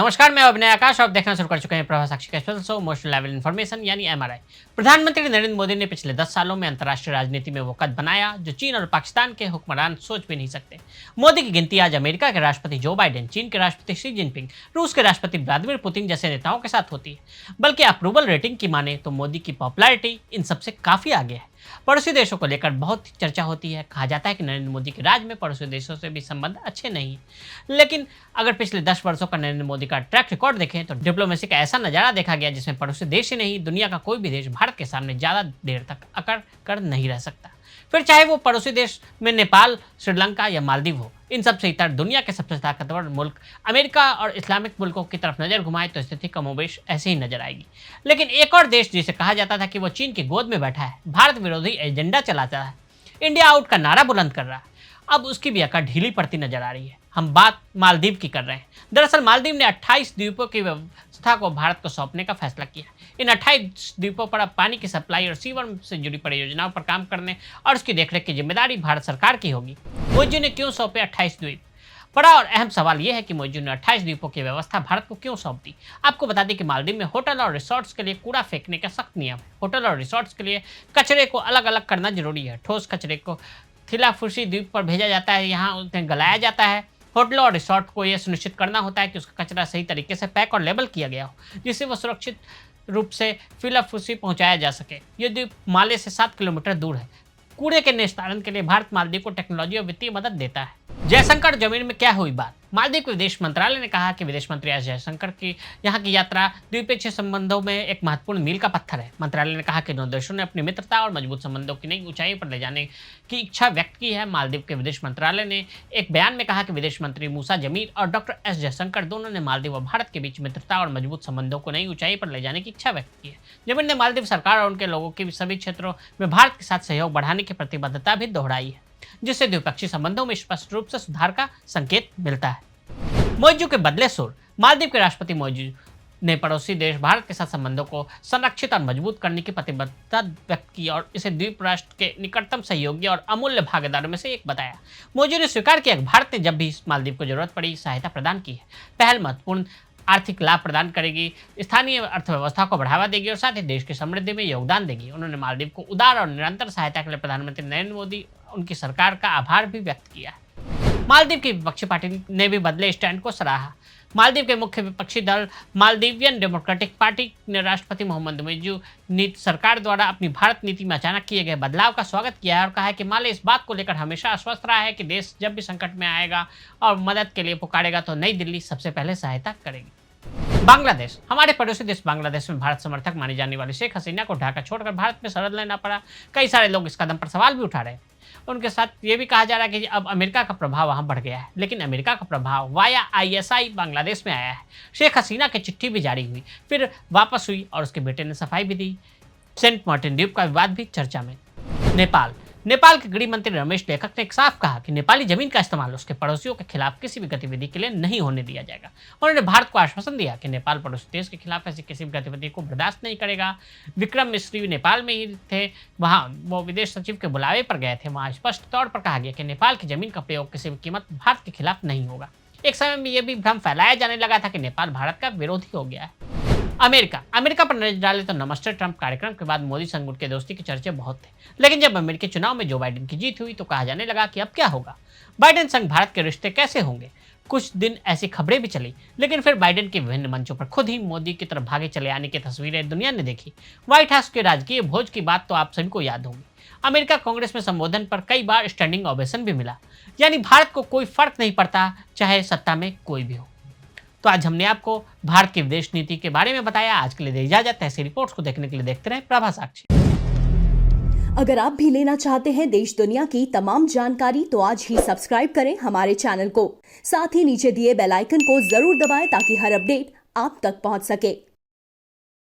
नमस्कार, मैं अभिनय आकाश और आप देखना शुरू कर चुके हैं प्रभा साक्षी का special show emotional level information यानी एमआरआई। प्रधानमंत्री नरेंद्र मोदी ने पिछले 10 सालों में अंतर्राष्ट्रीय राजनीति में वो कद बनाया जो चीन और पाकिस्तान के हुक्मरान सोच भी नहीं सकते। मोदी की गिनती आज अमेरिका के राष्ट्रपति जो बाइडेन, चीन के राष्ट्रपति शी जिनपिंग, रूस के राष्ट्रपति व्लादिमीर पुतिन जैसे नेताओं के साथ होती है। बल्कि अप्रूवल रेटिंग की माने तो मोदी की पॉपुलैरिटी इन सबसे काफी आगे है। पड़ोसी देशों को लेकर बहुत चर्चा होती है। कहा जाता है कि नरेंद्र मोदी के राज में पड़ोसी देशों से भी संबंध अच्छे नहीं हैं। लेकिन अगर पिछले 10 वर्षों का नरेंद्र मोदी का ट्रैक रिकॉर्ड देखें तो डिप्लोमेसी का ऐसा नजारा देखा गया जिसमें पड़ोसी देश ही नहीं, दुनिया का कोई भी देश भारत के सामने ज्यादा देर तक अकड़ कर नहीं रह सकता। फिर चाहे वो पड़ोसी देश में नेपाल, श्रीलंका या मालदीव हो। इन सबसे इतर दुनिया के सबसे ताकतवर मुल्क अमेरिका और इस्लामिक मुल्कों की तरफ नजर घुमाए तो स्थिति कमोबेश ऐसे ही नजर आएगी। लेकिन एक और देश जिसे कहा जाता था कि वो चीन की गोद में बैठा है, भारत विरोधी एजेंडा चलाता है, इंडिया आउट का नारा बुलंद कर रहा है, अब उसकी भी अकड़ ढीली पड़ती नजर आ रही है। हम बात मालदीव की कर रहे हैं। दरअसल मालदीव ने 28 द्वीपों की व्यवस्था को भारत को सौंपने का फैसला किया। इन 28 द्वीपों पर अब पानी की सप्लाई और सीवर से जुड़ी परियोजनाओं पर काम करने और उसकी देखरेख की जिम्मेदारी भारत सरकार की होगी। मोदी ने क्यों सौंपे 28 द्वीप? बड़ा और अहम सवाल यह है कि मोदी ने 28 द्वीपों की व्यवस्था भारत को क्यों सौंप दी। आपको बता दें कि मालदीव में होटल और रिसोर्ट्स के लिए कूड़ा फेंकने का सख्त नियम है। होटल और रिसोर्ट्स के लिए कचरे को अलग अलग करना जरूरी है। ठोस कचरे को थिलाफुर्सी द्वीप पर भेजा जाता है, यहाँ उन्हें गलाया जाता है। होटलों और रिसोर्ट को यह सुनिश्चित करना होता है कि उसका कचरा सही तरीके से पैक और लेबल किया गया हो, जिससे वह सुरक्षित रूप से फिलाफुर्सी पहुंचाया जा सके। यह द्वीप माले से 7 किलोमीटर दूर है। कूड़े के निस्तारण के लिए भारत मालदीव को टेक्नोलॉजी और वित्तीय मदद देता है। जयशंकर जमीन में क्या हुई बात? मालदीव के विदेश मंत्रालय ने कहा कि विदेश मंत्री एस जयशंकर की यहाँ की यात्रा द्विपक्षीय संबंधों में एक महत्वपूर्ण मील का पत्थर है। मंत्रालय ने कहा कि दोनों देशों ने अपनी मित्रता और मजबूत संबंधों की नई ऊंचाई पर ले जाने की इच्छा व्यक्त की है। मालदीव के विदेश मंत्रालय ने एक बयान में कहा कि विदेश मंत्री मूसा जमीर और डॉक्टर एस जयशंकर दोनों ने मालदीव और भारत के बीच मित्रता और मजबूत संबंधों को नई ऊंचाई पर ले जाने की इच्छा व्यक्त की है। जमीर ने मालदीव सरकार और उनके लोगों की सभी क्षेत्रों में भारत के साथ सहयोग बढ़ाने की प्रतिबद्धता भी दोहराई है, जिससे द्विपक्षीय संबंधों में स्पष्ट रूप से सुधार का संकेत मिलता है। मौजू के बदले सुर। मालदीव के राष्ट्रपति मौजू ने पड़ोसी देश भारत के साथ संबंधों को संरक्षित और मजबूत करने की प्रतिबद्धता व्यक्त की और इसे द्वीप राष्ट्र के निकटतम सहयोगी और अमूल्य भागीदारों में से एक बताया। मौजू ने स्वीकार किया कि भारत ने जब भी मालदीव को जरूरत पड़ी सहायता प्रदान की है। पहल महत्वपूर्ण आर्थिक लाभ प्रदान करेगी, स्थानीय अर्थव्यवस्था को बढ़ावा देगी और साथ ही देश की समृद्धि में योगदान देगी। उन्होंने मालदीव को उदार और निरंतर सहायता के लिए प्रधानमंत्री नरेंद्र मोदी उनकी सरकार का आभार भी व्यक्त किया है। मालदीव की विपक्षी पार्टी ने भी बदले स्टैंड को सराहा। मालदीव के मुख्य विपक्षी दल मालदीवियन डेमोक्रेटिक पार्टी ने राष्ट्रपति मोहम्मद मौजू सरकार द्वारा अपनी भारत नीति में अचानक किए गए बदलाव का स्वागत किया है और कहा है कि माले इस बात को लेकर हमेशा आश्वस्त रहा है कि देश जब भी संकट में आएगा और मदद के लिए पुकारेगा तो नई दिल्ली सबसे पहले सहायता करेगी। बांग्लादेश। हमारे पड़ोसी देश बांग्लादेश में भारत समर्थक मानी जाने वाली शेख हसीना को ढाका छोड़कर भारत में शरण लेना पड़ा। कई सारे लोग इस कदम पर सवाल भी उठा रहे हैं। उनके साथ ये भी कहा जा रहा है कि अब अमेरिका का प्रभाव वहां बढ़ गया है, लेकिन अमेरिका का प्रभाव वाया आईएसआई बांग्लादेश में आया है। शेख हसीना की चिट्ठी भी जारी हुई, फिर वापस हुई और उसके बेटे ने सफाई भी दी। सेंट मार्टिन द्वीप का विवाद भी चर्चा में। नेपाल के गृह मंत्री रमेश लेखक ने साफ कहा कि नेपाली जमीन का इस्तेमाल उसके पड़ोसियों के खिलाफ किसी भी गतिविधि के लिए नहीं होने दिया जाएगा। उन्होंने भारत को आश्वासन दिया कि नेपाल पड़ोसी देश के खिलाफ ऐसी किसी भी गतिविधि को बर्दाश्त नहीं करेगा। विक्रम मिश्री नेपाल में ही थे, वहां वो विदेश सचिव के बुलावे पर गए थे। वहां स्पष्ट तौर पर कहा गया कि नेपाल की जमीन का प्रयोग किसी भी कीमत भारत के खिलाफ नहीं होगा। एक समय में यह भी भ्रम फैलाया जाने लगा था कि नेपाल भारत का विरोधी हो गया है। अमेरिका पर नजर डाले तो नमस्ते ट्रंप कार्यक्रम के बाद मोदी संग उनके दोस्ती के चर्चे बहुत थे। लेकिन जब अमेरिकी चुनाव में जो बाइडेन की जीत हुई तो कहा जाने लगा कि अब क्या होगा, बाइडेन संग भारत के रिश्ते कैसे होंगे। कुछ दिन ऐसी खबरें भी चली, लेकिन फिर बाइडेन के विभिन्न मंचों पर खुद ही मोदी की तरफ भागे चले आने की तस्वीरें दुनिया ने देखी। व्हाइट हाउस के राजकीय भोज की बात तो आप सभी को याद होगी। अमेरिका कांग्रेस में संबोधन पर कई बार स्टैंडिंग ओवेशन भी मिला। यानी भारत को कोई फर्क नहीं पड़ता, चाहे सत्ता में कोई भी हो। तो आज हमने आपको भारत की विदेश नीति के बारे में बताया। आज के लिए दे इजाजत। ऐसी रिपोर्ट्स को देखने के लिए देखते रहें प्रभा साक्षी। अगर आप भी लेना चाहते हैं देश दुनिया की तमाम जानकारी तो आज ही सब्सक्राइब करें हमारे चैनल को। साथ ही नीचे दिए बेल आइकन को जरूर दबाएं ताकि हर अपडेट आप तक पहुंच सके।